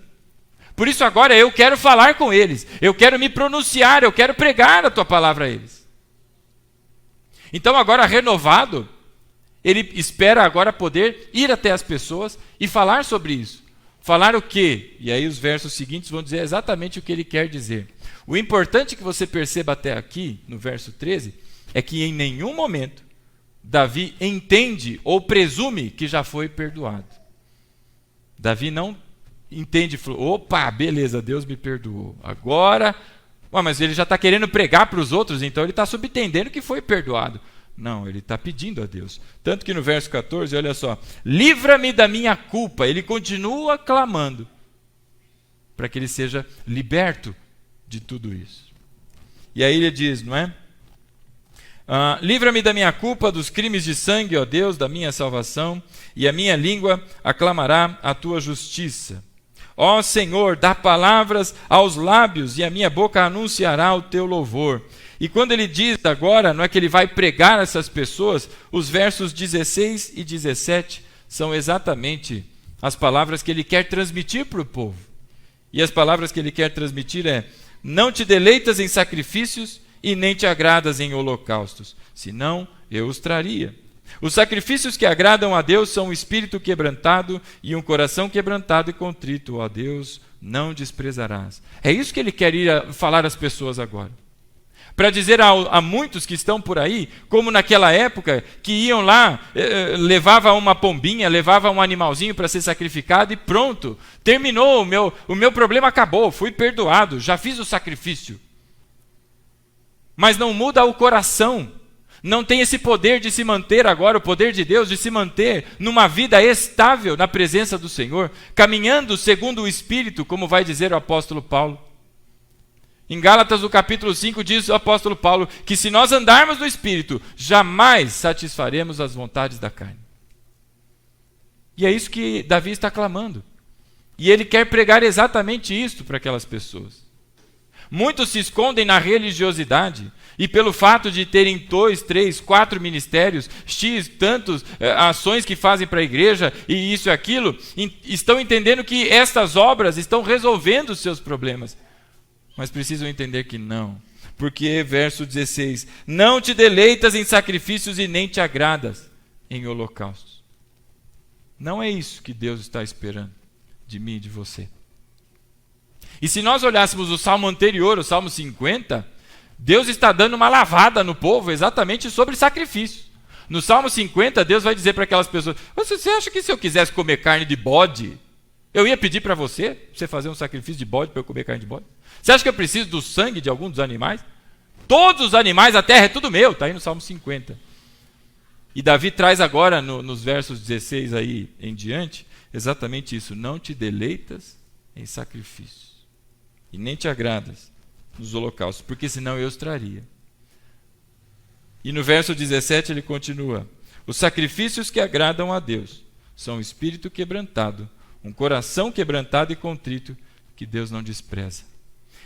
[SPEAKER 1] Por isso agora eu quero falar com eles, eu quero me pronunciar, eu quero pregar a tua palavra a eles. Então agora renovado, ele espera agora poder ir até as pessoas e falar sobre isso. Falar o quê? E aí os versos seguintes vão dizer exatamente o que ele quer dizer. O importante que você perceba até aqui, no verso 13, é que em nenhum momento Davi entende ou presume que já foi perdoado. Davi não entende, opa, beleza, Deus me perdoou. Agora, mas ele já está querendo pregar para os outros, então ele está subentendendo que foi perdoado. Não, ele está pedindo a Deus. Tanto que no verso 14, olha só, livra-me da minha culpa. Ele continua clamando para que ele seja liberto de tudo isso. E aí ele diz, não é? Livra-me da minha culpa, dos crimes de sangue, ó Deus, da minha salvação, e a minha língua aclamará a tua justiça. Ó Senhor, dá palavras aos lábios, e a minha boca anunciará o teu louvor. E quando ele diz agora, não é que ele vai pregar essas pessoas, os versos 16 e 17 são exatamente as palavras que ele quer transmitir para o povo. E as palavras que ele quer transmitir é: não te deleitas em sacrifícios e nem te agradas em holocaustos, senão eu os traria. Os sacrifícios que agradam a Deus são um espírito quebrantado e um coração quebrantado e contrito. Ó Deus, não desprezarás. É isso que ele quer ir falar às pessoas agora. Para dizer a muitos que estão por aí, como naquela época, que iam lá, levava uma pombinha, levava um animalzinho para ser sacrificado e pronto, terminou, o meu problema acabou, fui perdoado, já fiz o sacrifício. Mas não muda o coração, não tem esse poder de se manter agora, o poder de Deus, de se manter numa vida estável na presença do Senhor, caminhando segundo o Espírito, como vai dizer o apóstolo Paulo. Em Gálatas, no capítulo 5, diz o apóstolo Paulo que se nós andarmos no Espírito, jamais satisfaremos as vontades da carne. E é isso que Davi está clamando. E ele quer pregar exatamente isso para aquelas pessoas. Muitos se escondem na religiosidade e pelo fato de terem 2, 3, 4 ministérios, X, tantas ações que fazem para a igreja e isso e aquilo, estão entendendo que estas obras estão resolvendo os seus problemas. Mas precisam entender que não. Porque, verso 16, não te deleitas em sacrifícios e nem te agradas em holocaustos. Não é isso que Deus está esperando de mim e de você. E se nós olhássemos o salmo anterior, o salmo 50, Deus está dando uma lavada no povo exatamente sobre sacrifício. No salmo 50, Deus vai dizer para aquelas pessoas: você acha que se eu quisesse comer carne de bode, eu ia pedir para você fazer um sacrifício de bode para eu comer carne de bode? Você acha que eu preciso do sangue de algum dos animais? todos os animais da terra é tudo meu. Está aí no Salmo 50. E Davi traz agora, nos versos 16 aí em diante, exatamente isso. Não te deleitas em sacrifícios, e nem te agradas nos holocaustos, porque senão eu os traria. E no verso 17 ele continua: os sacrifícios que agradam a Deus são um espírito quebrantado, um coração quebrantado e contrito, que Deus não despreza.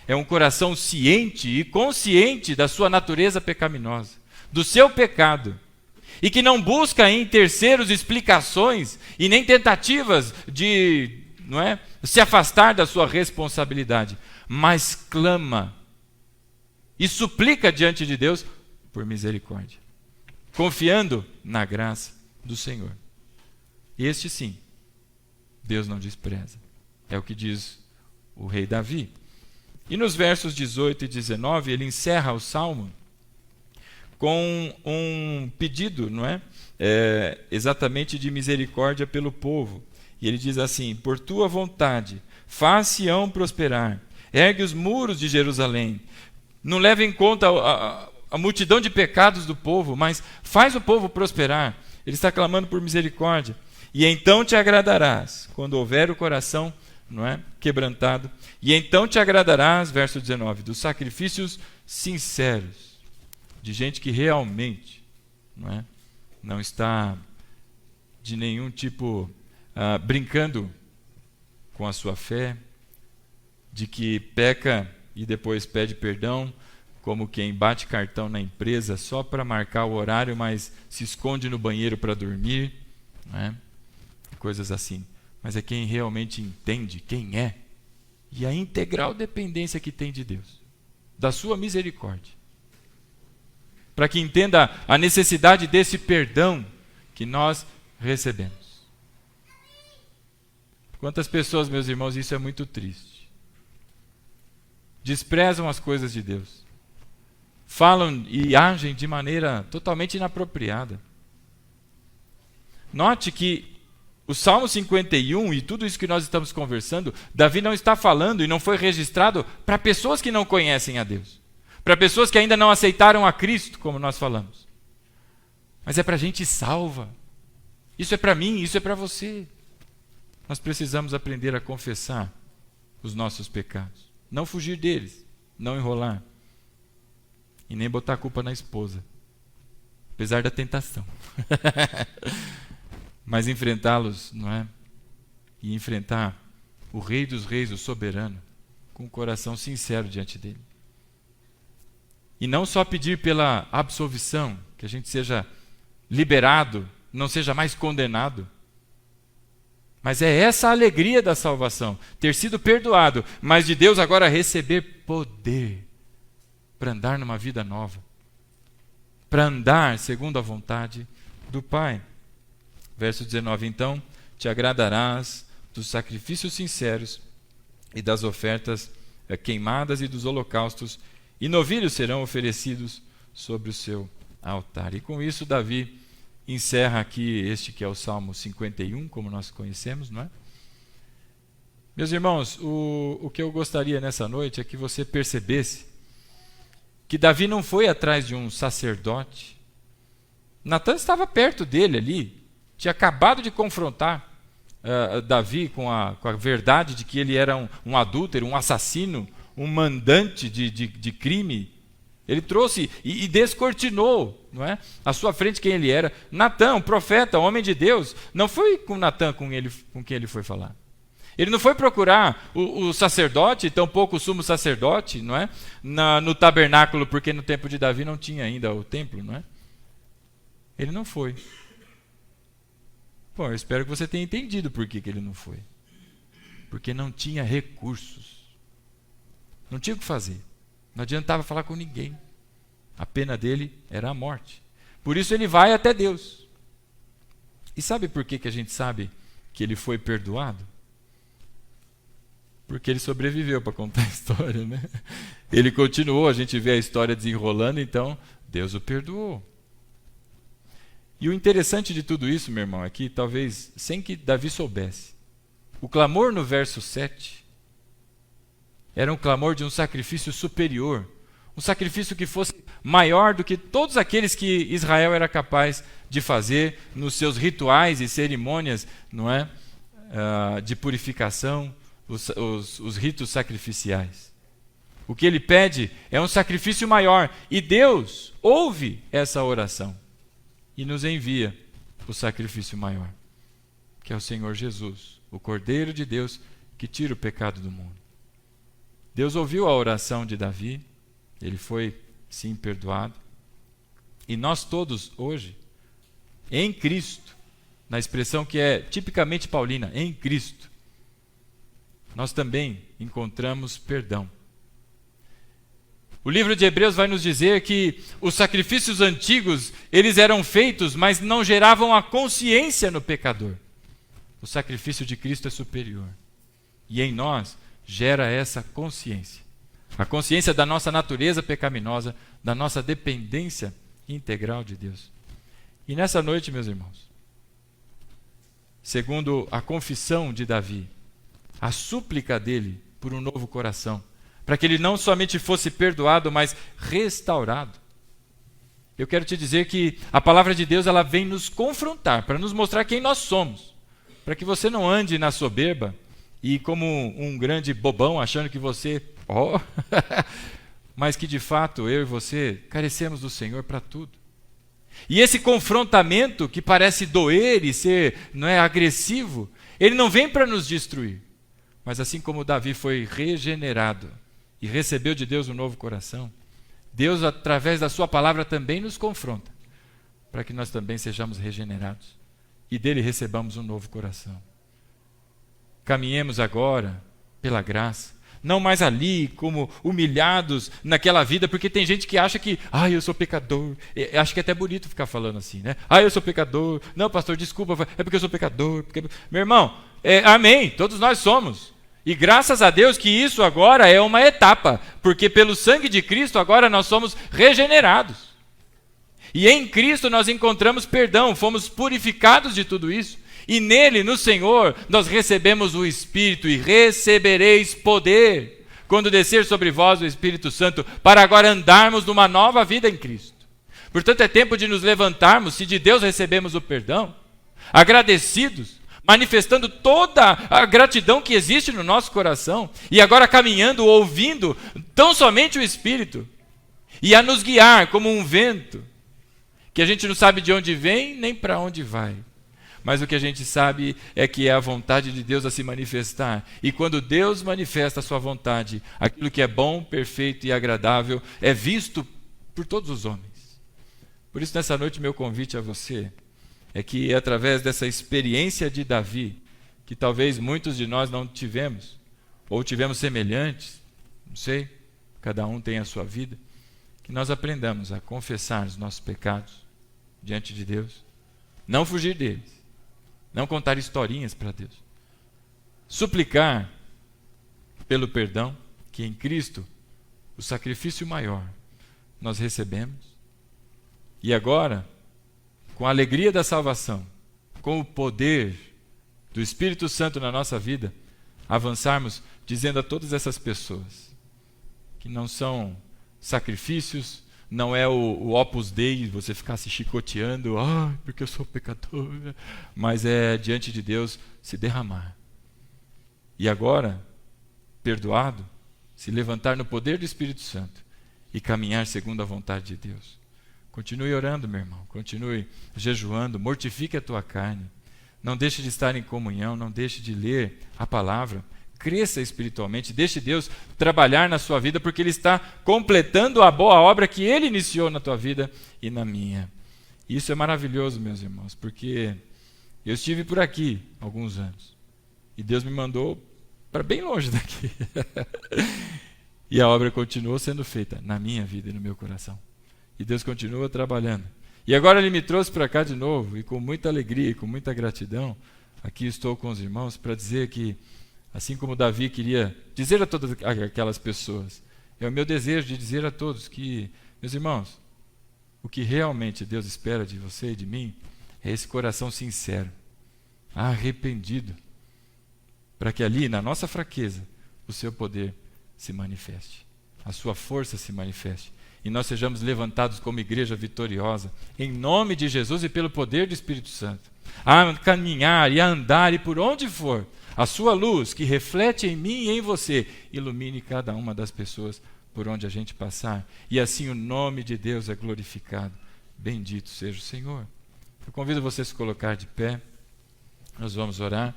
[SPEAKER 1] É um coração ciente e consciente da sua natureza pecaminosa, do seu pecado, e que não busca em terceiros explicações e nem tentativas de, se afastar da sua responsabilidade, mas clama e suplica diante de Deus por misericórdia, confiando na graça do Senhor. Este sim, Deus não despreza. É o que diz o rei Davi. E nos versos 18 e 19, ele encerra o Salmo com um pedido, exatamente de misericórdia pelo povo. E ele diz assim: por tua vontade, faz Sião prosperar, ergue os muros de Jerusalém. Não leva em conta a multidão de pecados do povo, mas faz o povo prosperar. Ele está clamando por misericórdia. E então te agradarás, quando houver o coração quebrantado. E então te agradarás, verso 19, dos sacrifícios sinceros, de gente que realmente não está de nenhum tipo brincando com a sua fé, de que peca e depois pede perdão, como quem bate cartão na empresa só para marcar o horário, mas se esconde no banheiro para dormir, coisas assim. Mas é quem realmente entende quem é e a integral dependência que tem de Deus, da sua misericórdia, para que entenda a necessidade desse perdão que nós recebemos. Quantas pessoas, meus irmãos, isso é muito triste, desprezam as coisas de Deus, falam e agem de maneira totalmente inapropriada. Note que o Salmo 51 e tudo isso que nós estamos conversando, Davi não está falando e não foi registrado para pessoas que não conhecem a Deus, para pessoas que ainda não aceitaram a Cristo, como nós falamos. Mas é para gente salva. Isso é para mim, isso é para você. Nós precisamos aprender a confessar os nossos pecados, não fugir deles, não enrolar e nem botar a culpa na esposa, apesar da tentação. Mas enfrentá-los, e enfrentar o Rei dos Reis, o soberano, com o coração sincero diante dele. E não só pedir pela absolvição, que a gente seja liberado, não seja mais condenado, mas é essa a alegria da salvação, ter sido perdoado, mas de Deus agora receber poder para andar numa vida nova, para andar segundo a vontade do Pai. Verso 19, então, te agradarás dos sacrifícios sinceros e das ofertas queimadas e dos holocaustos, e novilhos serão oferecidos sobre o seu altar. E com isso, Davi encerra aqui este que é o Salmo 51, como nós conhecemos, não é? Meus irmãos, o que eu gostaria nessa noite é que você percebesse que Davi não foi atrás de um sacerdote. Natan estava perto dele ali, tinha acabado de confrontar Davi com a verdade de que ele era um adúltero, um assassino, um mandante de crime. Ele trouxe e descortinou, à sua frente quem ele era. Natan, um profeta, homem de Deus, não foi com Natan com quem ele foi falar. Ele não foi procurar o sacerdote, tampouco o sumo sacerdote, no tabernáculo, porque no tempo de Davi não tinha ainda o templo, Ele não foi. Bom, eu espero que você tenha entendido por que ele não foi. Porque não tinha recursos. Não tinha o que fazer. Não adiantava falar com ninguém. A pena dele era a morte. Por isso ele vai até Deus. E sabe por que a gente sabe que ele foi perdoado? Porque ele sobreviveu para contar a história, Ele continuou, a gente vê a história desenrolando, então Deus o perdoou. E o interessante de tudo isso, meu irmão, é que talvez, sem que Davi soubesse, o clamor no verso 7 era um clamor de um sacrifício superior, um um sacrifício que fosse maior do que todos aqueles que Israel era capaz de fazer nos seus rituais e cerimônias, não é? De purificação, os ritos sacrificiais. O que ele pede é um sacrifício maior, e Deus ouve essa oração e nos envia o sacrifício maior, que é o Senhor Jesus, o Cordeiro de Deus que tira o pecado do mundo. Deus ouviu a oração de Davi, ele foi, sim, perdoado. E nós todos, hoje, em Cristo, na expressão que é tipicamente paulina, em Cristo, nós também encontramos perdão. O livro de Hebreus vai nos dizer que os sacrifícios antigos, eles eram feitos, mas não geravam a consciência no pecador. O sacrifício de Cristo é superior. E em nós gera essa consciência. A consciência da nossa natureza pecaminosa, da nossa dependência integral de Deus. E nessa noite, meus irmãos, segundo a confissão de Davi, a súplica dele por um novo coração, para que ele não somente fosse perdoado, mas restaurado. Eu quero te dizer que a palavra de Deus, ela vem nos confrontar, para nos mostrar quem nós somos, para que você não ande na soberba e como um grande bobão, achando que você, mas que de fato eu e você carecemos do Senhor para tudo. E esse confrontamento que parece doer e ser, não é, agressivo, ele não vem para nos destruir, mas assim como Davi foi regenerado e recebeu de Deus um novo coração, Deus, através da sua palavra, também nos confronta, para que nós também sejamos regenerados e dele recebamos um novo coração. Caminhemos agora pela graça, não mais ali como humilhados naquela vida, porque tem gente que acha que, eu sou pecador. Acho que é até bonito ficar falando assim, né? Eu sou pecador. Não, pastor, desculpa, é porque eu sou pecador. Meu irmão, amém, todos nós somos. E graças a Deus que isso agora é uma etapa, porque pelo sangue de Cristo agora nós somos regenerados. E em Cristo nós encontramos perdão, fomos purificados de tudo isso. E nele, no Senhor, nós recebemos o Espírito, e recebereis poder quando descer sobre vós o Espírito Santo, para agora andarmos numa nova vida em Cristo. Portanto, é tempo de nos levantarmos, se de Deus recebemos o perdão, agradecidos, manifestando toda a gratidão que existe no nosso coração, e agora caminhando, ouvindo tão somente o Espírito, e a nos guiar como um vento, que a gente não sabe de onde vem nem para onde vai. Mas o que a gente sabe é que é a vontade de Deus a se manifestar. E quando Deus manifesta a sua vontade, aquilo que é bom, perfeito e agradável é visto por todos os homens. Por isso, nessa noite, meu convite a você é que, através dessa experiência de Davi, que talvez muitos de nós não tivemos, ou tivemos semelhantes, não sei, cada um tem a sua vida, que nós aprendamos a confessar os nossos pecados diante de Deus, não fugir deles, não contar historinhas para Deus. Suplicar pelo perdão, que em Cristo, o sacrifício maior, nós recebemos. E agora, com a alegria da salvação, com o poder do Espírito Santo na nossa vida, avançarmos dizendo a todas essas pessoas que não são sacrifícios, não é o Opus Dei, você ficar se chicoteando, porque eu sou pecador, mas é diante de Deus se derramar. E agora, perdoado, se levantar no poder do Espírito Santo e caminhar segundo a vontade de Deus. Continue orando, meu irmão, continue jejuando, mortifique a tua carne, não deixe de estar em comunhão, não deixe de ler a palavra, cresça espiritualmente, deixe Deus trabalhar na sua vida, porque Ele está completando a boa obra que Ele iniciou na tua vida e na minha. E isso é maravilhoso, meus irmãos, porque eu estive por aqui há alguns anos, e Deus me mandou para bem longe daqui. E a obra continuou sendo feita na minha vida e no meu coração. E Deus continua trabalhando. E agora Ele me trouxe para cá de novo, e com muita alegria e com muita gratidão, aqui estou com os irmãos para dizer que, assim como Davi queria dizer a todas aquelas pessoas, é o meu desejo de dizer a todos que, meus irmãos, o que realmente Deus espera de você e de mim é esse coração sincero, arrependido, para que ali, na nossa fraqueza, o seu poder se manifeste. a sua força se manifeste e nós sejamos levantados como igreja vitoriosa, em nome de Jesus e pelo poder do Espírito Santo, a caminhar e a andar e por onde for, a sua luz que reflete em mim e em você, ilumine cada uma das pessoas por onde a gente passar, e assim o nome de Deus é glorificado. Bendito seja o Senhor. Eu convido você a se colocar de pé, nós vamos orar.